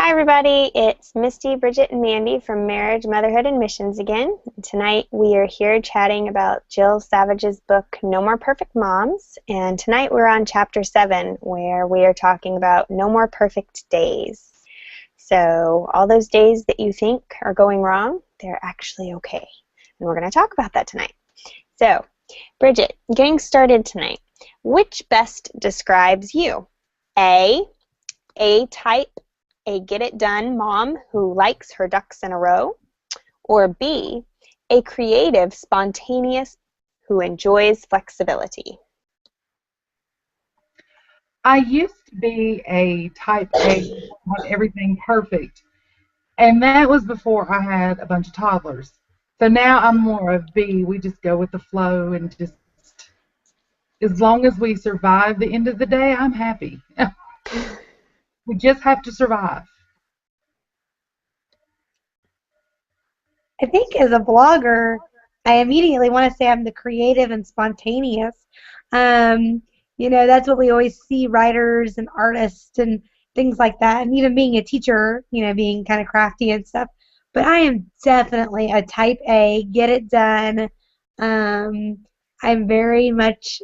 Hi everybody, it's Misty, Bridget, and Mandy from Marriage, Motherhood, and Missions again. Tonight we are here chatting about Jill Savage's book, No More Perfect Moms, and tonight we're on chapter 7 where we are talking about no more perfect days. So all those days that you think are going wrong, they're actually okay. And we're going to talk about that tonight. So, Bridget, getting started tonight, which best describes you? A type, a get-it-done mom who likes her ducks in a row, or B, a creative, spontaneous who enjoys flexibility? I used to be a type A, want everything perfect, and that was before I had a bunch of toddlers. So now I'm more of B. We just go with the flow and just, as long as we survive the end of the day, I'm happy. We just have to survive. I think as a blogger, I immediately want to say I'm the creative and spontaneous. Um, that's what we always see writers and artists and things like that. And even being a teacher, being kind of crafty and stuff. But I am definitely a type A, get it done. Um, I'm very much,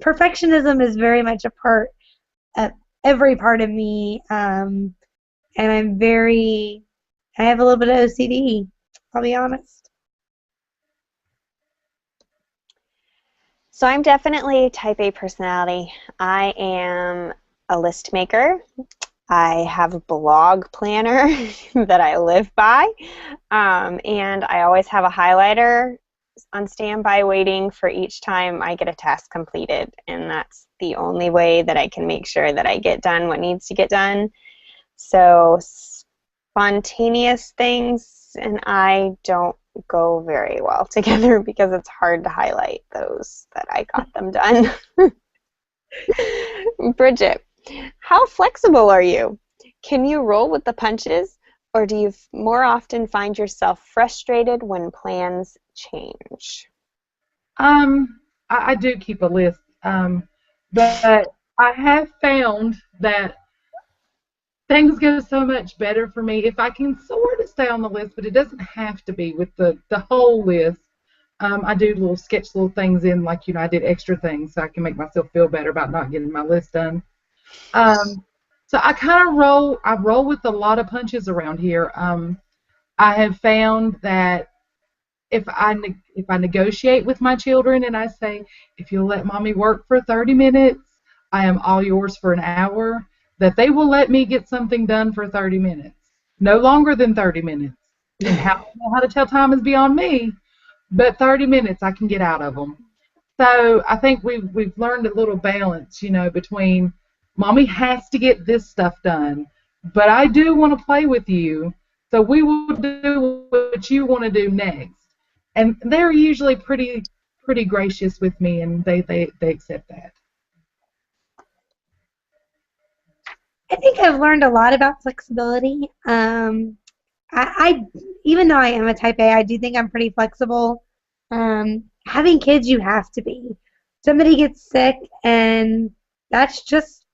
perfectionism is very much a part of every part of me. And I have a little bit of OCD. I'll be honest. So I'm definitely type A personality. I am a list maker. I have a blog planner that I live by, and I always have a highlighter on standby waiting for each time I get a task completed, and that's the only way that I can make sure that I get done what needs to get done. So spontaneous things and I don't go very well together because it's hard to highlight those that I got them done. Bridget, how flexible are you? Can you roll with the punches, or do you more often find yourself frustrated when plans change? I do keep a list, but I have found that things go so much better for me if I can sort of stay on the list, but it doesn't have to be with the whole list. I do little sketch little things in, like, I did extra things so I can make myself feel better about not getting my list done. Um, so I roll with a lot of punches around here. I have found that if I negotiate with my children and I say, if you'll let mommy work for 30 minutes, I am all yours for an hour, that they will let me get something done for 30 minutes. No longer than 30 minutes. And how to tell time is beyond me, but 30 minutes I can get out of them. So I think we've learned a little balance, between mommy has to get this stuff done, but I do want to play with you, so we will do what you want to do next. And they're usually pretty gracious with me, and they accept that. I think I've learned a lot about flexibility. I even though I am a type A, I do think I'm pretty flexible. Having kids, you have to be. Somebody gets sick, and that's just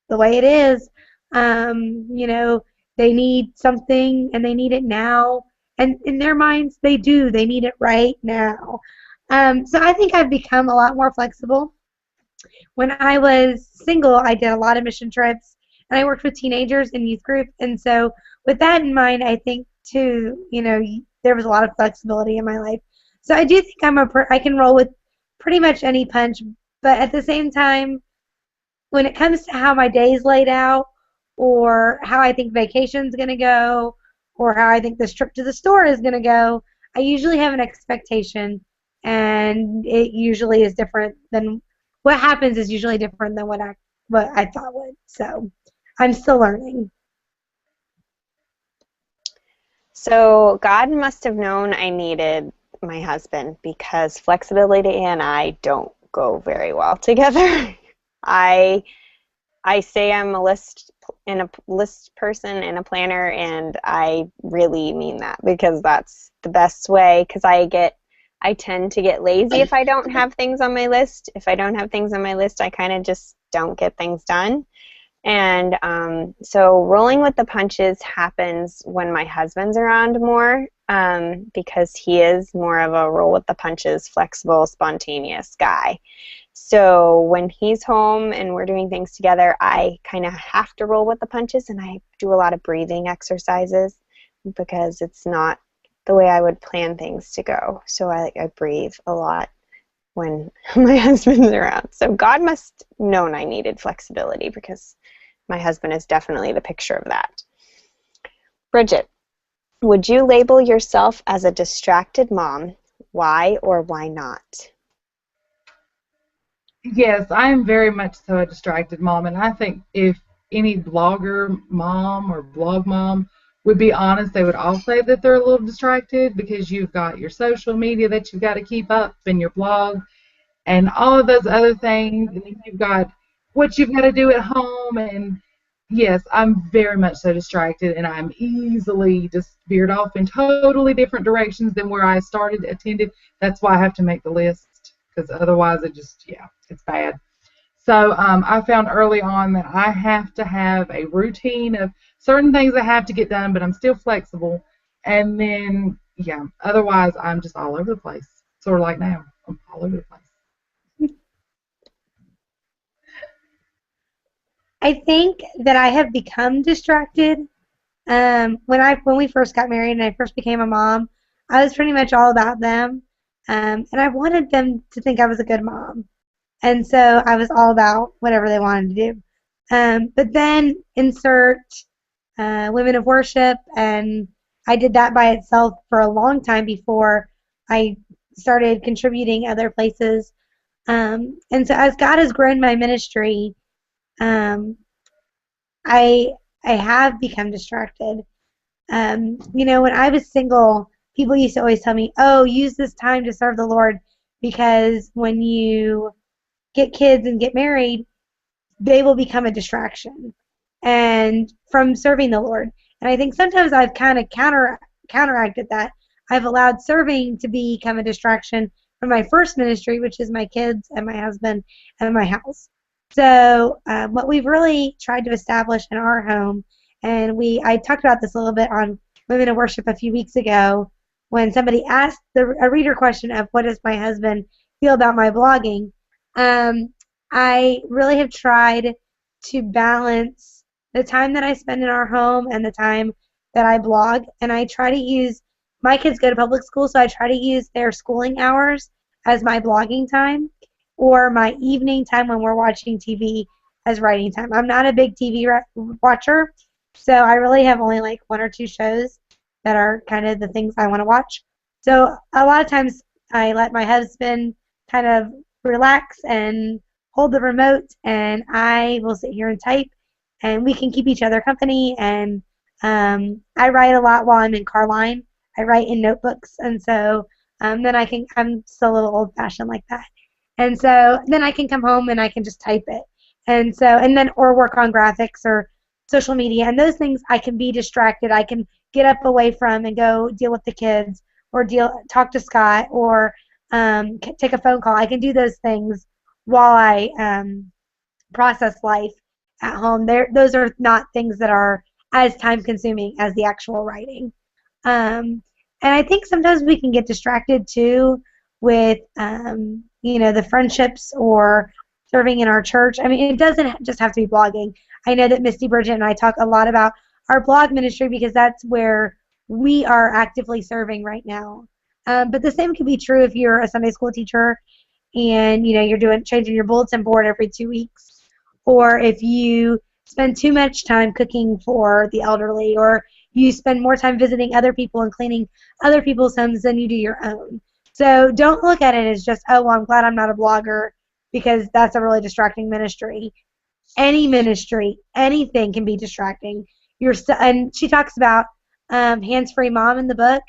the way it is. They need something, and they need it now. And in their minds, they do. They need it right now. So I think I've become a lot more flexible. When I was single, I did a lot of mission trips, and I worked with teenagers in youth group. And so with that in mind, I think, too, there was a lot of flexibility in my life. So I do think I can roll with pretty much any punch, but at the same time, when it comes to how my day's laid out, or how I think vacation's going to go, or how I think this trip to the store is going to go, I usually have an expectation, and it usually is different than what happens is usually different than what I thought would. So I'm still learning. So God must have known I needed my husband because flexibility and I don't go very well together. I I say I'm a list person and a planner, and I really mean that because that's the best way. Because I tend to get lazy if I don't have things on my list. If I don't have things on my list, I kind of just don't get things done. And so rolling with the punches happens when my husband's around more, because he is more of a roll with the punches, flexible, spontaneous guy. So when he's home and we're doing things together, I kind of have to roll with the punches, and I do a lot of breathing exercises because it's not the way I would plan things to go. So I breathe a lot when my husband's around. So God must have known I needed flexibility, because my husband is definitely the picture of that. Bridget, would you label yourself as a distracted mom? Why or why not? Yes, I am very much so a distracted mom, and I think if any blogger mom or blog mom would be honest, they would all say that they're a little distracted, because you've got your social media that you've got to keep up and your blog and all of those other things, and then you've got what you've got to do at home. And yes, I'm very much so distracted, and I'm easily just veered off in totally different directions than where I started attended. That's why I have to make the list, because otherwise it's bad. So I found early on that I have to have a routine of certain things I have to get done, but I'm still flexible. And then, otherwise I'm just all over the place. Sort of like now, I'm all over the place. I think that I have become distracted. When we first got married and I first became a mom, I was pretty much all about them, and I wanted them to think I was a good mom, and so I was all about whatever they wanted to do. But then insert women of worship, and I did that by itself for a long time before I started contributing other places. And so as God has grown my ministry, um, I I have become distracted. When I was single, people used to always tell me, "Oh, use this time to serve the Lord, because when you get kids and get married, they will become a distraction and from serving the Lord." And I think sometimes I've kind of counteracted that. I've allowed serving to become a distraction from my first ministry, which is my kids and my husband and my house. So what we've really tried to establish in our home, and I talked about this a little bit on Women of Worship a few weeks ago, when somebody asked a reader question of what does my husband feel about my blogging. I really have tried to balance the time that I spend in our home and the time that I blog, and I try to use my kids go to public school, so I try to use their schooling hours as my blogging time, or my evening time when we're watching TV as writing time. I'm not a big TV watcher, so I really have only like one or two shows that are kind of the things I want to watch. So a lot of times I let my husband kind of relax and hold the remote, and I will sit here and type, and we can keep each other company. And I write a lot while I'm in car line. I write in notebooks, and so then I'm still a little old-fashioned like that. And so then I can come home and I can just type it. And then or work on graphics or social media, and those things I can be distracted. I can get up away from and go deal with the kids, or talk to Scott, or take a phone call. I can do those things while I process life at home. Those are not things that are as time consuming as the actual writing. And I think sometimes we can get distracted too with the friendships or serving in our church. I mean, it doesn't just have to be blogging. I know that Misty, Bridget, and I talk a lot about our blog ministry because that's where we are actively serving right now. But the same could be true if you're a Sunday school teacher and you're changing your bulletin board every 2 weeks, or if you spend too much time cooking for the elderly, or you spend more time visiting other people and cleaning other people's homes than you do your own. So don't look at it as just, oh, well, I'm glad I'm not a blogger, because that's a really distracting ministry. Any ministry, anything can be distracting. And she talks about hands-free mom in the book,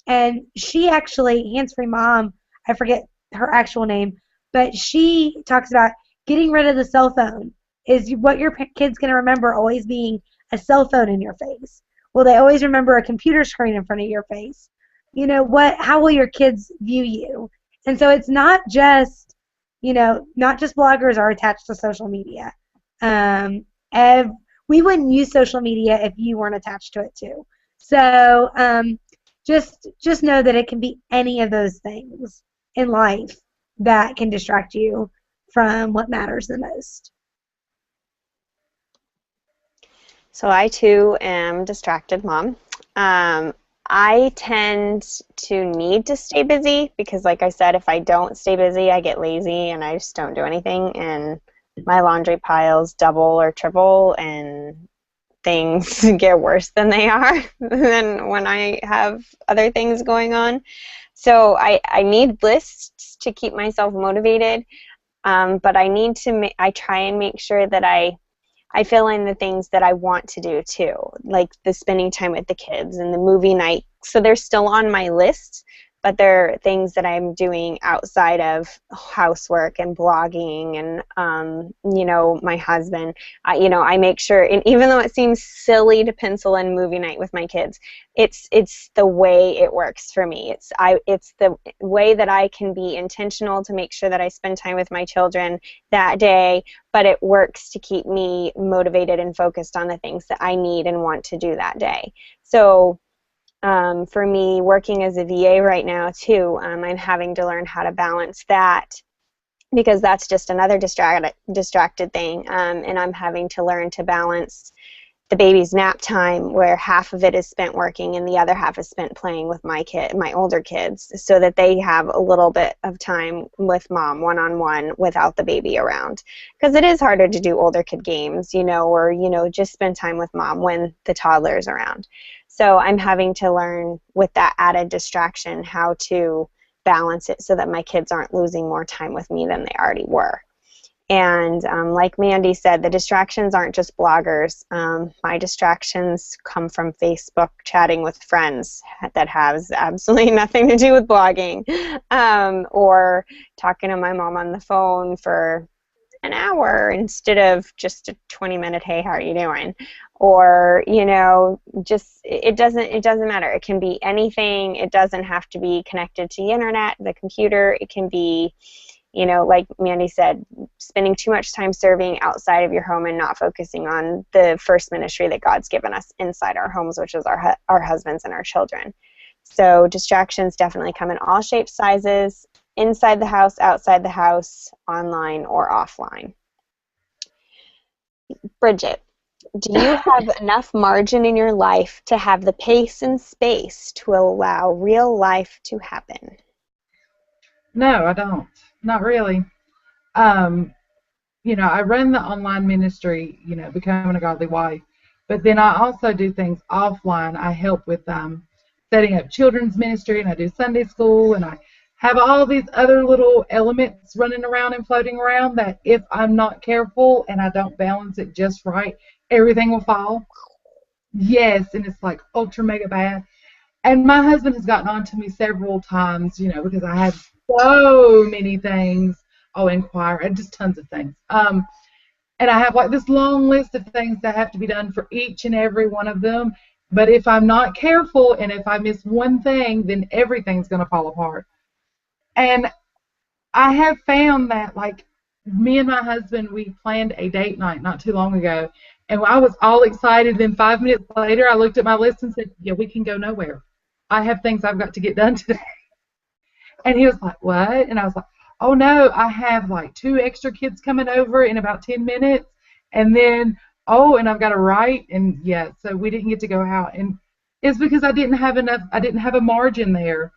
and she actually, hands-free mom, I forget her actual name, but she talks about getting rid of the cell phone is what your kid's going to remember, always being a cell phone in your face. Will they always remember a computer screen in front of your face? How will your kids view you? And so it's not just bloggers are attached to social media. And We wouldn't use social media if you weren't attached to it too. So just know that it can be any of those things in life that can distract you from what matters the most. So I too am distracted mom. I tend to need to stay busy because, like I said, if I don't stay busy, I get lazy and I just don't do anything, and my laundry piles double or triple, and things get worse than they are than when I have other things going on. So I need lists to keep myself motivated, but I try and make sure that I fill in the things that I want to do too, like the spending time with the kids and the movie night. So they're still on my list, but they're things that I'm doing outside of housework and blogging and, my husband. I make sure, and even though it seems silly to pencil in movie night with my kids, it's the way it works for me. It's the way that I can be intentional to make sure that I spend time with my children that day, but it works to keep me motivated and focused on the things that I need and want to do that day. So for me, working as a VA right now too, I'm having to learn how to balance that because that's just another distracted thing, and I'm having to learn to balance the baby's nap time, where half of it is spent working and the other half is spent playing with my older kids, so that they have a little bit of time with mom one-on-one without the baby around. Because it is harder to do older kid games, or just spend time with mom when the toddler's around. So I'm having to learn, with that added distraction, how to balance it so that my kids aren't losing more time with me than they already were. And like Mandy said, the distractions aren't just bloggers. My distractions come from Facebook chatting with friends that has absolutely nothing to do with blogging, or talking to my mom on the phone for an hour instead of just a 20-minute, hey, how are you doing? Or, just it doesn't matter. It can be anything. It doesn't have to be connected to the internet, the computer. It can be, like Mandy said, spending too much time serving outside of your home and not focusing on the first ministry that God's given us inside our homes, which is our husbands and our children. So distractions definitely come in all shapes, sizes, inside the house, outside the house, online or offline. Bridget, do you have enough margin in your life to have the pace and space to allow real life to happen? No, I don't. Not really. Um, I run the online ministry, Becoming a Godly Wife, but then I also do things offline. I help with setting up children's ministry, and I do Sunday school, and I have all these other little elements running around and floating around that if I'm not careful and I don't balance it just right, everything will fall. Yes, and it's like ultra mega bad. And my husband has gotten on to me several times, because I have so many things. Oh, inquire, just tons of things. And I have like this long list of things that have to be done for each and every one of them. But if I'm not careful and if I miss one thing, then everything's going to fall apart. And I have found that, like, me and my husband, we planned a date night not too long ago. And I was all excited. Then 5 minutes later, I looked at my list and said, yeah, we can go nowhere. I have things I've got to get done today. And he was like, what? And I was like, oh, no, I have like 2 extra kids coming over in about 10 minutes. And then, and I've got to write. And, yeah, so we didn't get to go out. And it's because I didn't have a margin there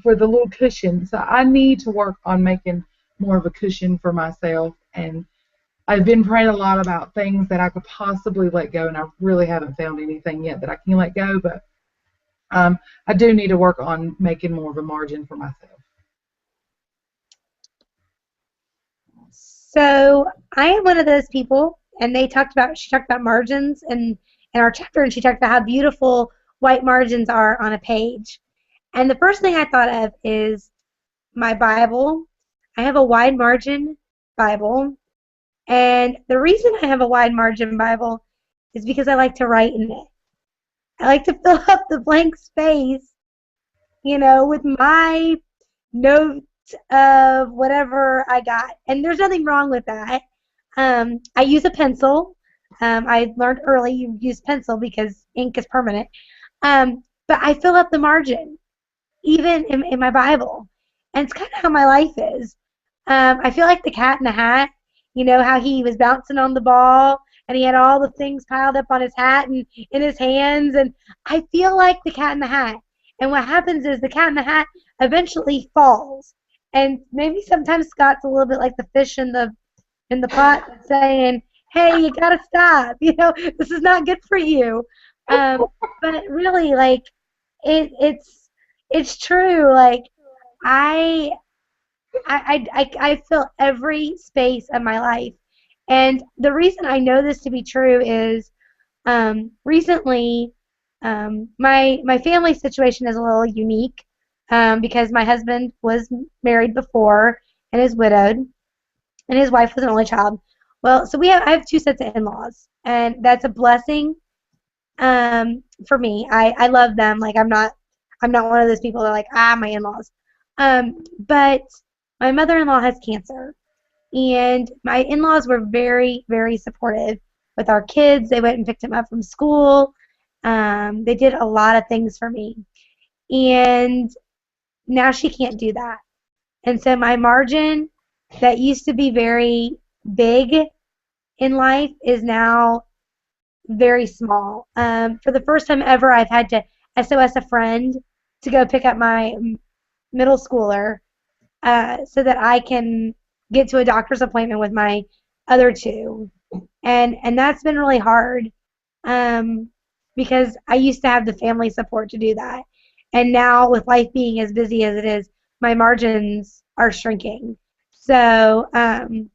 for the little cushion. So I need to work on making more of a cushion for myself. And I've been praying a lot about things that I could possibly let go, and I really haven't found anything yet that I can let go. But I do need to work on making more of a margin for myself. So I am one of those people, and she talked about margins in our chapter, and she talked about how beautiful white margins are on a page. And the first thing I thought of is my Bible. I have a wide margin Bible, and the reason I have a wide margin Bible is because I like to write in it. I like to fill up the blank space, with my notes of whatever I got. And there's nothing wrong with that. I use a pencil. I learned early you use pencil because ink is permanent. But I fill up the margin, even in my Bible. And it's kind of how my life is. I feel like the cat in the hat, you know, how he was bouncing on the ball and he had all the things piled up on his hat and in his hands. And I feel like the cat in the hat. And what happens is the cat in the hat eventually falls. And maybe sometimes Scott's a little bit like the fish in the pot saying, hey, you gotta stop. You know, this is not good for you. But really, like, it's true. Like, I I feel every space of my life. And the reason I know this to be true is recently my family situation is a little unique because my husband was married before and is widowed, and his wife was an only child. Well, so I have two sets of in-laws, and that's a blessing for me. I love them. Like I'm not one of those people that are like my in-laws. But my mother-in-law has cancer, and my in-laws were very, very supportive with our kids. They went and picked him up from school. They did a lot of things for me, and now she can't do that. And so my margin that used to be very big in life is now very small. For the first time ever, I've had to SOS a friend to go pick up my middle schooler so that I can get to a doctor's appointment with my other two. And that's been really hard because I used to have the family support to do that. And now with life being as busy as it is, my margins are shrinking. So I'm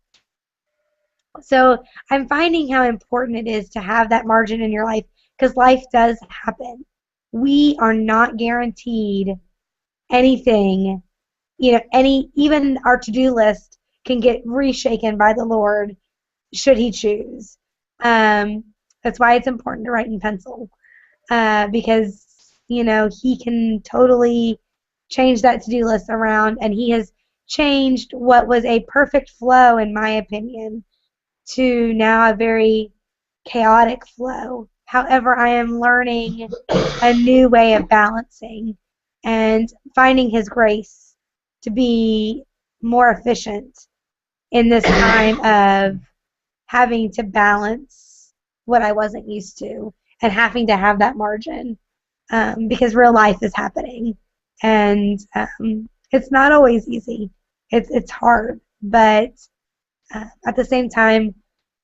finding how important it is to have that margin in your life because life does happen. We are not guaranteed anything. You know, even our to-do list can get reshaken by the Lord should He choose. That's why it's important to write in pencil because you know He can totally change that to-do list around, and He has changed what was a perfect flow, in my opinion, to now a very chaotic flow. However, I am learning a new way of balancing and finding His grace to be more efficient in this time of having to balance what I wasn't used to and having to have that margin because real life is happening. And it's not always easy. It's hard, but at the same time,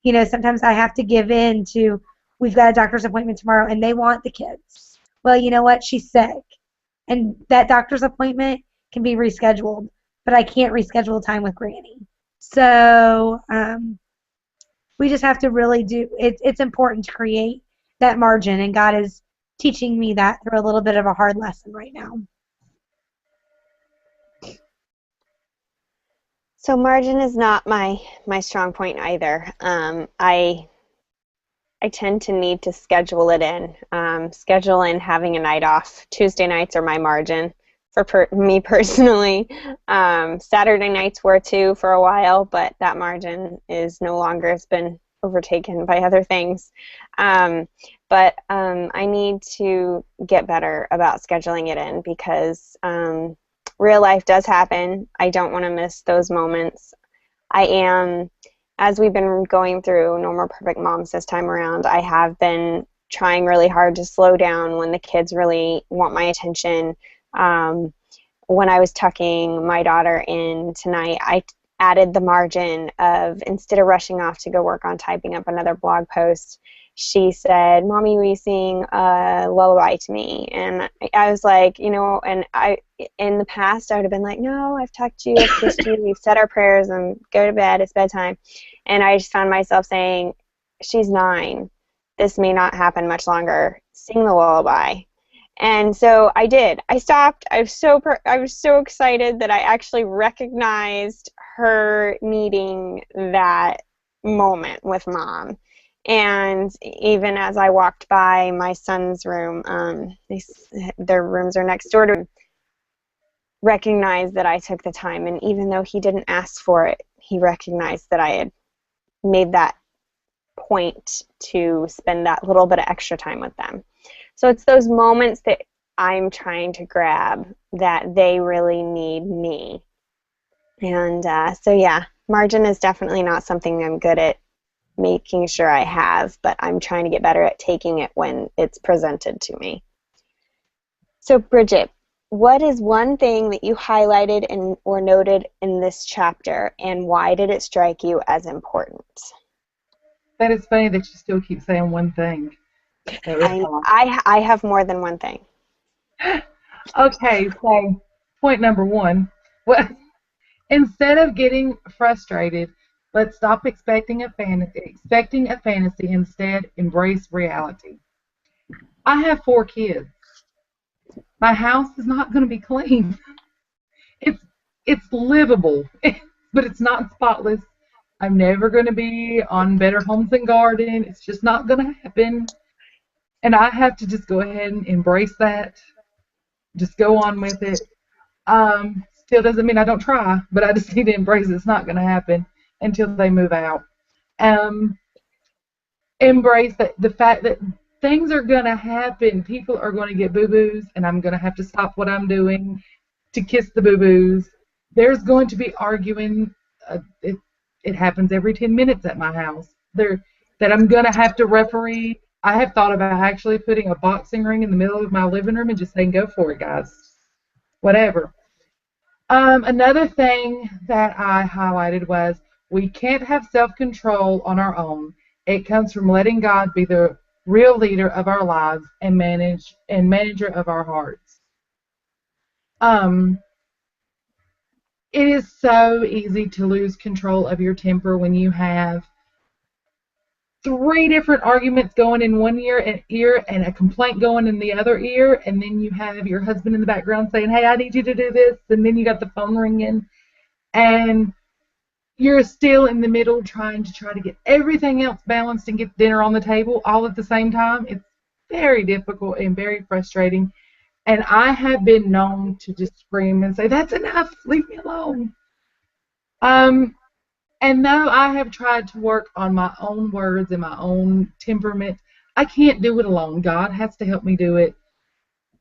you know, sometimes I have to give in to, we've got a doctor's appointment tomorrow and they want the kids. Well, you know what? She's sick. And that doctor's appointment can be rescheduled, but I can't reschedule time with Granny. So we just have to really it's important to create that margin, and God is teaching me that through a little bit of a hard lesson right now. So margin is not my strong point either. I tend to need to schedule it in. Schedule in having a night off. Tuesday nights are my margin for me personally. Saturday nights were too for a while, but that margin is no longer. It's been overtaken by other things. But I need to get better about scheduling it in because real life does happen. I don't want to miss those moments. I am, as we've been going through No More Perfect Moms this time around, I have been trying really hard to slow down when the kids really want my attention. When I was tucking my daughter in tonight, I added the margin of, instead of rushing off to go work on typing up another blog post, she said, Mommy, will you sing a lullaby to me? And I was like, you know, and in the past, I would have been like, no, I've tucked you, I've kissed you, we've said our prayers, and go to bed, it's bedtime. And I just found myself saying, she's 9. This may not happen much longer. Sing the lullaby. And so I did. I stopped. I was so excited that I actually recognized her needing that moment with Mom. And even as I walked by my son's room, their rooms are next door to him, recognized that I took the time. And even though he didn't ask for it, he recognized that I had made that point to spend that little bit of extra time with them. So it's those moments that I'm trying to grab that they really need me. And so yeah, margin is definitely not something I'm good at making sure I have, but I'm trying to get better at taking it when it's presented to me. So Bridget, what is one thing that you highlighted or noted in this chapter, and why did it strike you as important? That is funny that you still keep saying one thing. That really I have more than one thing. Okay, so point number one. Well, instead of getting frustrated, let's stop expecting a fantasy. Instead, embrace reality. I have 4 kids. My house is not going to be clean. It's it's livable, but it's not spotless. I'm never going to be on Better Homes and Garden. It's just not going to happen. And I have to just go ahead and embrace that. Just go on with it. Still doesn't mean I don't try, but I just need to embrace it's not going to happen until they move out. Um, Embrace the fact that things are going to happen. People are going to get boo-boos, and I'm going to have to stop what I'm doing to kiss the boo-boos. There's going to be arguing. It happens every 10 minutes at my house. That I'm going to have to referee. I have thought about actually putting a boxing ring in the middle of my living room and just saying, go for it, guys. Whatever. Another thing that I highlighted was we can't have self-control on our own. It comes from letting God be the real leader of our lives and manager of our hearts. It is so easy to lose control of your temper when you have 3 different arguments going in one ear and a complaint going in the other ear, and then you have your husband in the background saying, hey, I need you to do this, and then you got the phone ringing, and you're still in the middle trying to get everything else balanced and get dinner on the table all at the same time. It's very difficult and very frustrating. And I have been known to just scream and say, that's enough, leave me alone. And though I have tried to work on my own words and my own temperament, I can't do it alone. God has to help me do it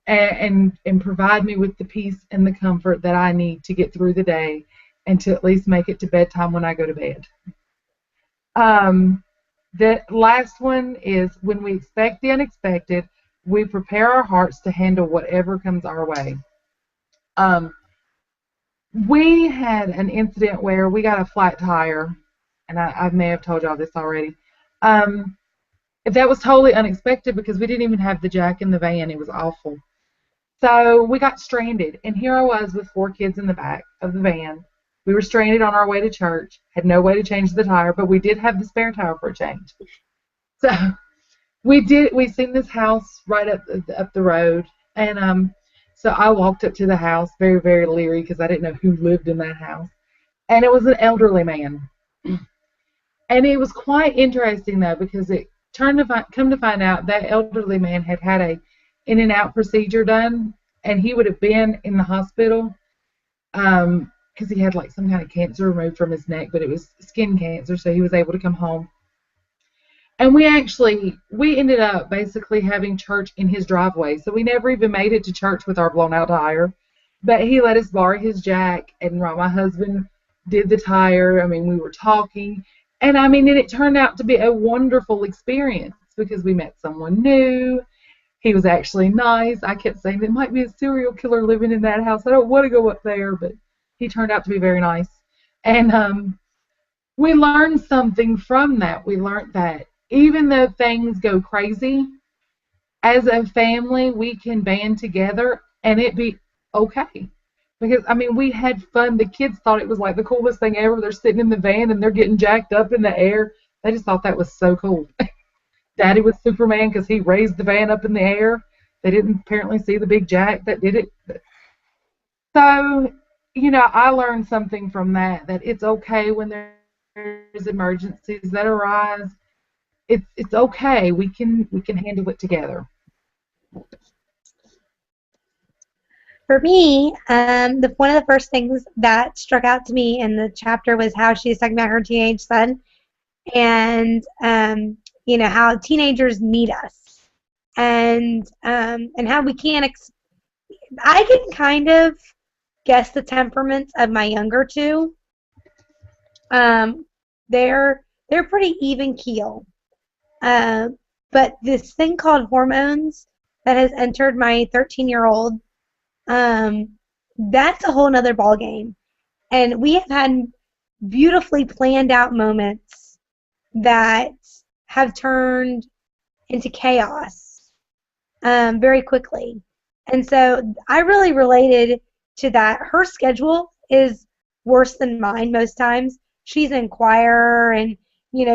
and provide me with the peace and the comfort that I need to get through the day and to at least make it to bedtime when I go to bed. The last one is when we expect the unexpected, we prepare our hearts to handle whatever comes our way. We had an incident where we got a flat tire, and I may have told y'all this already. That was totally unexpected because we didn't even have the jack in the van. It was awful. So we got stranded, and here I was with 4 kids in the back of the van. We were stranded on our way to church, had no way to change the tire, but we did have the spare tire for a change. So we seen this house right up the road, and so I walked up to the house, very, very leery because I didn't know who lived in that house, and it was an elderly man. And it was quite interesting though because it come to find out that elderly man had a in and out procedure done, and he would have been in the hospital because he had like some kind of cancer removed from his neck, but it was skin cancer, so he was able to come home. And we ended up basically having church in his driveway, so we never even made it to church with our blown out tire. But he let us borrow his jack, and while my husband did the tire, I mean, we were talking, and I mean, it turned out to be a wonderful experience because we met someone new. He was actually nice. I kept saying there might be a serial killer living in that house. I don't want to go up there, but he turned out to be very nice. And we learned something from that. We learned that even though things go crazy, as a family, we can band together and it be okay. Because, I mean, we had fun. The kids thought it was like the coolest thing ever. They're sitting in the van and they're getting jacked up in the air. They just thought that was so cool. Daddy was Superman because he raised the van up in the air. They didn't apparently see the big jack that did it. So, I learned something from that it's okay when there's emergencies that arise. It's okay. We can handle it together. For me, one of the first things that struck out to me in the chapter was how she was talking about her teenage son. and how teenagers need us, and how we can't. I can kind of guess the temperaments of my younger two. Um, they're pretty even keel. Uh, but this thing called hormones that has entered my 13-year-old, um, that's a whole nother ball game. And we have had beautifully planned out moments that have turned into chaos very quickly. And so I really related to that. Her schedule is worse than mine most times. She's in choir, and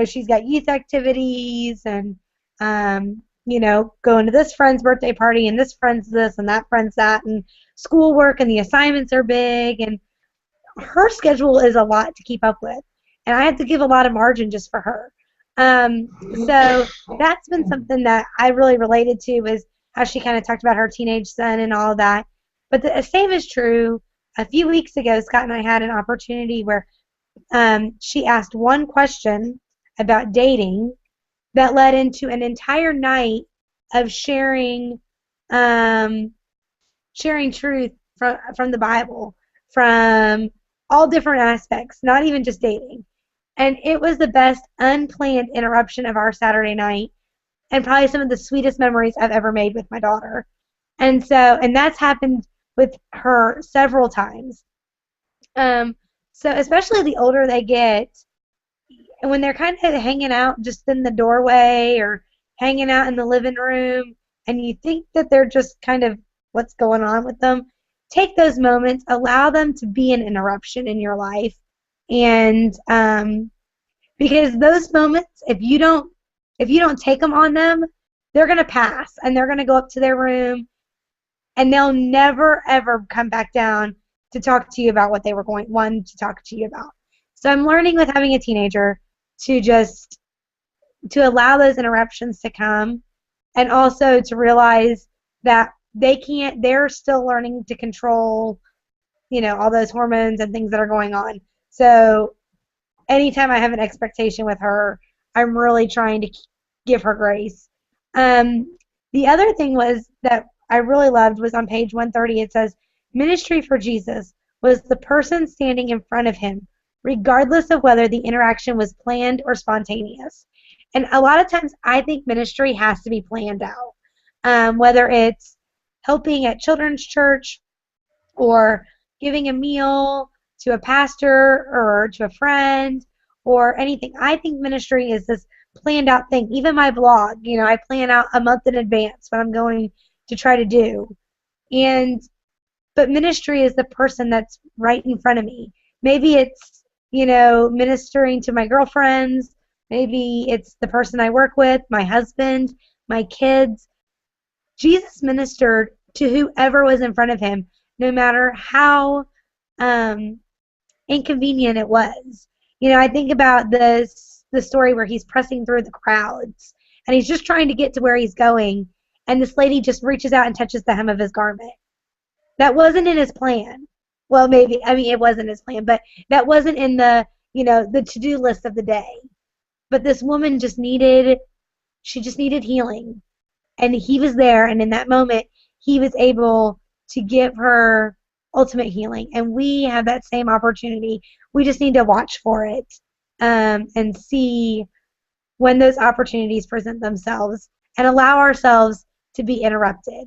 she's got youth activities, and going to this friend's birthday party, and this friend's this and that friend's that, and schoolwork, and the assignments are big, and her schedule is a lot to keep up with, and I have to give a lot of margin just for her. So that's been something that I really related to, is how she kind of talked about her teenage son and all of that. But the same is true. A few weeks ago, Scott and I had an opportunity where she asked one question about dating that led into an entire night of um, sharing truth from the Bible, from all different aspects, not even just dating. And it was the best unplanned interruption of our Saturday night, and probably some of the sweetest memories I've ever made with my daughter. And that's happened with her several times. So especially the older they get, and when they're kind of hanging out just in the doorway or hanging out in the living room, and you think that they're just kind of what's going on with them, take those moments, allow them to be an interruption in your life, and because those moments, if you don't take them on them, they're gonna pass, and they're gonna go up to their room, and they'll never ever come back down to talk to you about what they were wanting to talk to you about. So I'm learning with having a teenager to allow those interruptions to come, and also to realize that they're still learning to control, all those hormones and things that are going on. So anytime I have an expectation with her, I'm really trying to give her grace. The other thing was that I really loved was on page 130. It says, "Ministry for Jesus was the person standing in front of him, regardless of whether the interaction was planned or spontaneous." And a lot of times I think ministry has to be planned out, whether it's helping at children's church, or giving a meal to a pastor or to a friend, or anything. I think ministry is this planned out thing. Even my blog, I plan out a month in advance what I'm going to try to do. But ministry is the person that's right in front of me. Maybe it's, ministering to my girlfriends. Maybe it's the person I work with, my husband, my kids. Jesus ministered to whoever was in front of him, no matter how inconvenient it was. I think about the story where he's pressing through the crowds, and he's just trying to get to where he's going, and this lady just reaches out and touches the hem of his garment. That wasn't in his plan. Well, maybe, it wasn't his plan, but that wasn't in the to-do list of the day. But this woman just needed healing, and he was there, and in that moment he was able to give her ultimate healing. And we have that same opportunity. We just need to watch for it, and see when those opportunities present themselves, and allow ourselves to be interrupted,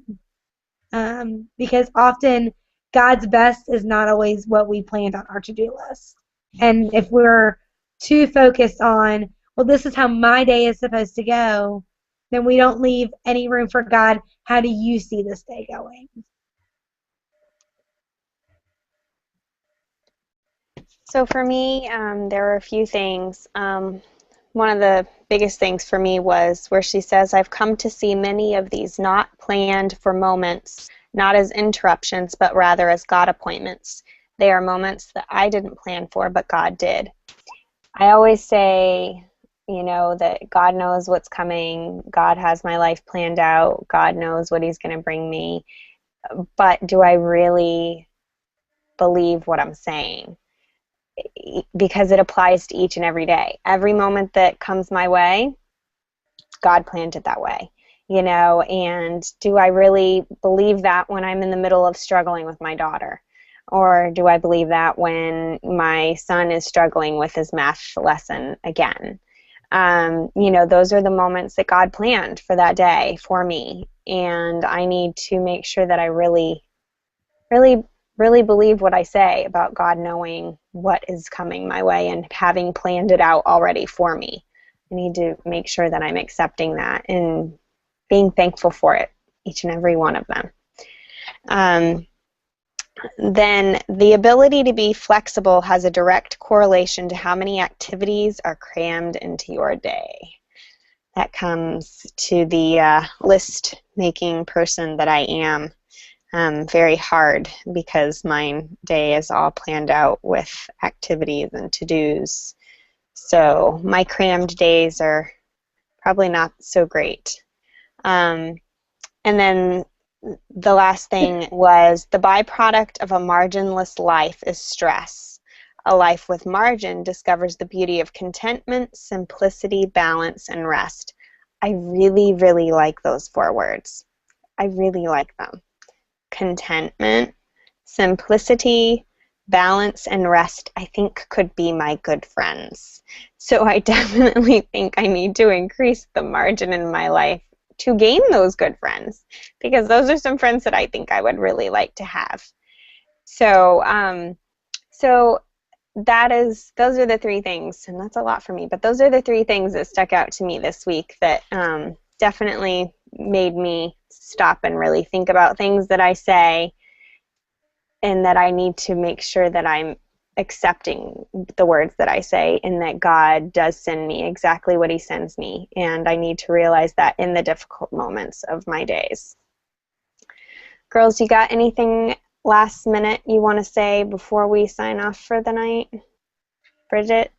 because often God's best is not always what we planned on our to-do list. And if we're too focused on, well, this is how my day is supposed to go, then we don't leave any room for God. How do you see this day going? So for me, there were a few things. One of the biggest things for me was where she says, "I've come to see many of these not planned for moments, not as interruptions, but rather as God appointments. They are moments that I didn't plan for, but God did." I always say, that God knows what's coming. God has my life planned out. God knows what he's going to bring me. But do I really believe what I'm saying? because it applies to each and every day. Every moment that comes my way, God planned it that way, you know, and do I really believe that when I'm in the middle of struggling with my daughter? Or do I believe that when my son is struggling with his math lesson again? You know, those are the moments that God planned for that day for me. And I need to make sure that I really, really, really believe what I say about God knowing what is coming my way and having planned it out already for me. I need to make sure that I'm accepting that and being thankful for it, each and every one of them. Then the ability to be flexible has a direct correlation to how many activities are crammed into your day. That comes to the list-making person that I am. Very hard because my day is all planned out with activities and to-dos. So my crammed days are probably not so great. And then the last thing was the byproduct of a marginless life is stress. A life with margin discovers the beauty of contentment, simplicity, balance, and rest. I really, really like those 4 words. I really like them. Contentment, simplicity, balance, and rest, I think could be my good friends. So I definitely think I need to increase the margin in my life to gain those good friends, because those are some friends that I think I would really like to have. So, those are the 3 things, and that's a lot for me, but those are the 3 things that stuck out to me this week that definitely made me stop and really think about things that I say, and that I need to make sure that I'm accepting the words that I say, and that God does send me exactly what he sends me, and I need to realize that in the difficult moments of my days. Girls, you got anything last minute you want to say before we sign off for the night? Bridget?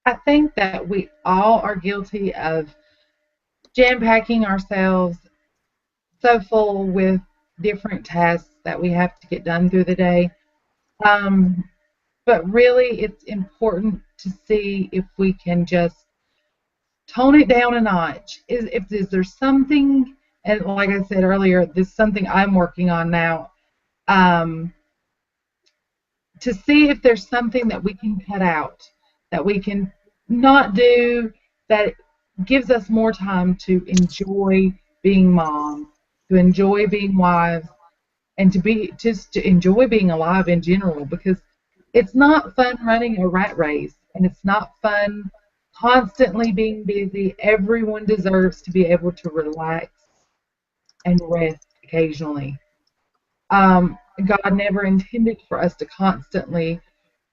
I think that we all are guilty of jam-packing ourselves so full with different tasks that we have to get done through the day. But really, it's important to see if we can just tone it down a notch. Is there something, and like I said earlier, this is something I'm working on now, to see if there's something that we can cut out, that we can not do, that gives us more time to enjoy being moms, to enjoy being wives, and to enjoy being alive in general, because it's not fun running a rat race, and it's not fun constantly being busy. Everyone deserves to be able to relax and rest occasionally. God never intended for us to constantly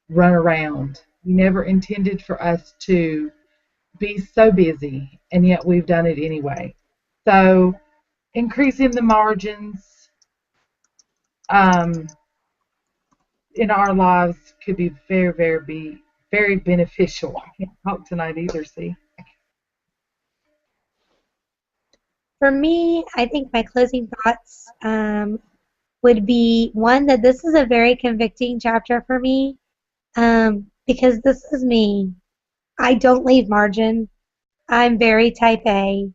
run around. He never intended for us to be so busy, and yet we've done it anyway. So increasing the margins in our lives could be very beneficial. I can't talk tonight either, see? For me, I think my closing thoughts would be one, that this is a very convicting chapter for me, because this is me. I don't leave margin. I'm very type A.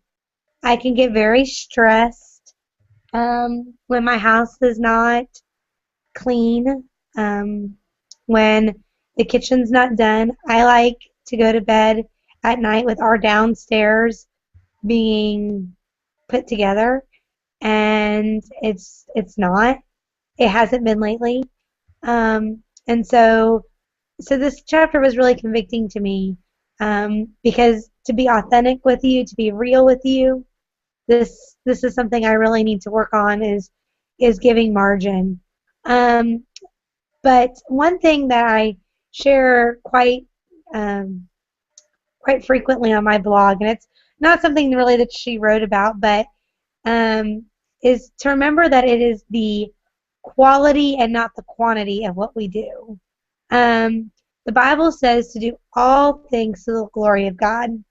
I can get very stressed when my house is not clean, when the kitchen's not done. I like to go to bed at night with our downstairs being put together, and it's not. It hasn't been lately. And so this chapter was really convicting to me, because to be authentic with you, to be real with you, this is something I really need to work on, is giving margin. But one thing that I share quite frequently on my blog, and it's not something really that she wrote about, but is to remember that it is the quality and not the quantity of what we do. The Bible says to do all things to the glory of God.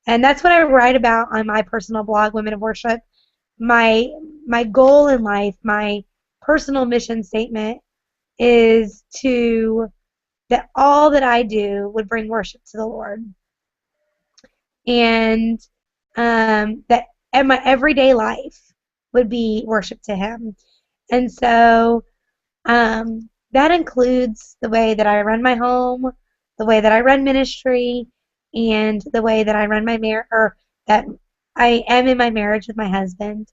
And that's what I write about on my personal blog, Women of Worship. My goal in life, my personal mission statement, is to that all that I do would bring worship to the Lord, and that my everyday life would be worship to Him. And so that includes the way that I run my home, the way that I run ministry, and the way that I run my marriage, or that I am in my marriage with my husband.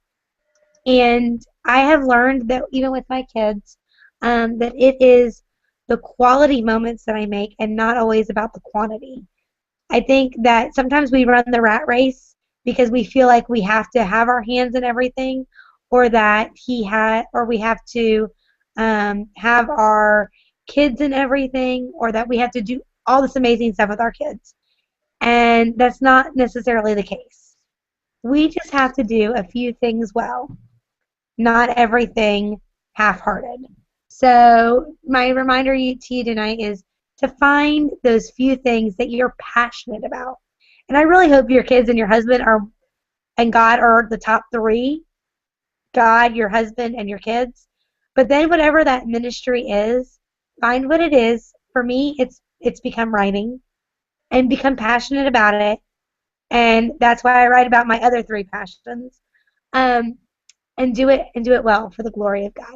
And I have learned that even with my kids, that it is the quality moments that I make and not always about the quantity. I think that sometimes we run the rat race because we feel like we have to have our hands in everything, or that we have to have our kids in everything, or that we have to do all this amazing stuff with our kids. And that's not necessarily the case. We just have to do a few things well, not everything half-hearted. So my reminder to you tonight is to find those few things that you're passionate about. And I really hope your kids and your husband and God are the top three: God, your husband, and your kids. But then whatever that ministry is, find what it is. For me, it's become writing, and become passionate about it. And that's why I write about my other three passions. Um, and do it well for the glory of God.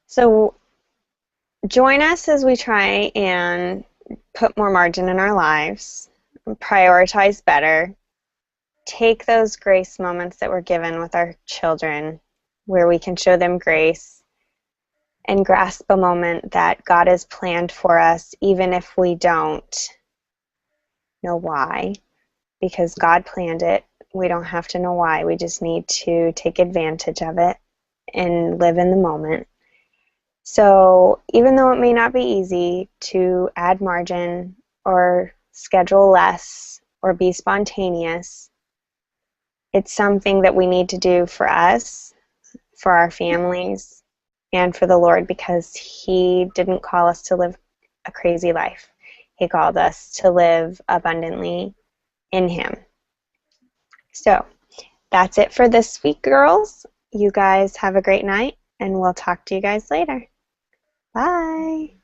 So join us as we try and put more margin in our lives, prioritize better, take those grace moments that we're given with our children where we can show them grace and grasp a moment that God has planned for us, even if we don't know why, because God planned it. We don't have to know why. We just need to take advantage of it and live in the moment. So even though it may not be easy to add margin or schedule less or be spontaneous, it's something that we need to do for us, for our families, and for the Lord, because He didn't call us to live a crazy life. He called us to live abundantly in Him. So that's it for this week, girls. You guys have a great night, and we'll talk to you guys later. Bye.